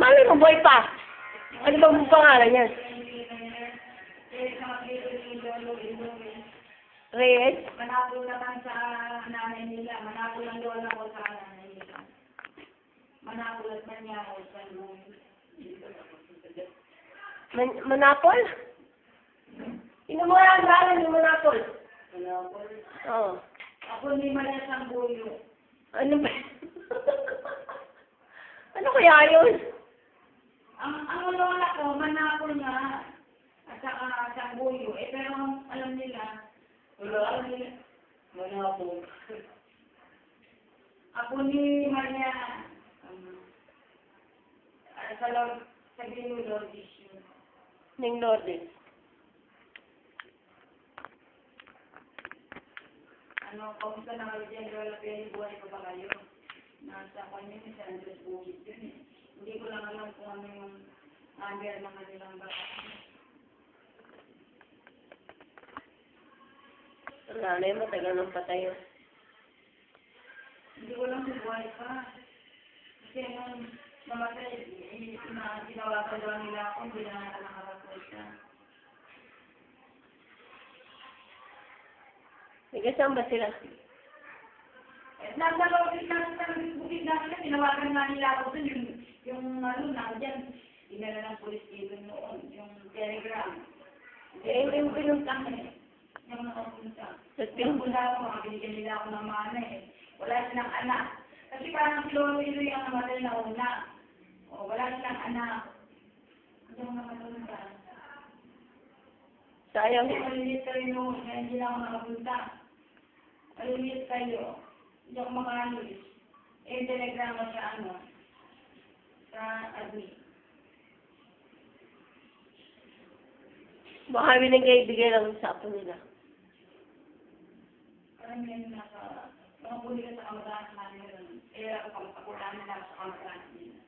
Mami mo, boy pa. Ano bang pangalan niya? Reyes? Manapol naman sa nanay nila. Manapol ang lola ko sa nanay nila. Manapol at manyaw sa Manapol? Sino mo ang galang ni Manapol? Manapol? Oo. Ako ni Malasang Buyo. Ano ba? Ano kaya yun? Ang lola ko, Manapol nga. At saka sa Buyo. Eh, pero alam nila. Alam nila. Manapol. Ako ni Maria. Sa Grino Lourdes yun. Ning Lourdes. Kamusta na kayo dyan, Lola Penny, buhay pa ba kayo? Nasa kanya ni San Andres Bukid yun eh. Hindi ko lang alam kung ano yung number ng kanilang bata. Wala na yun, matagal ng patay yun. Hindi ko lang kung buhay pa. Kasi nung namatay, tinawagan daw nila ako, hindi na nakarapoy siya. Nagkasama ba sila? Nasa Lourdes na sa Bukid na sila, tinawagan nga nila ako dun, yung nandiyan, dinala ng police dito noon, yung telegram. Eh, yung pinunta. Yung nakapunta. Sa Pinunta ako, makabigyan nila ako ng mana eh. Wala silang anak. Kasi parang si Lolo Iloy ang namatay na una. O, wala silang anak. Hindi mo nakapunta. Sayang. Kasi malilit kayo noon, kaya hindi na ako nakapunta. Malilit kayo. Hindi ako makaalis. Eh, telegrama sa sa admin. Baka binigay lang sa apo nila. Parang yan nasa, mga huli ka sa kamag-anak namin. Eh, ako nila sa kamag-anak nila.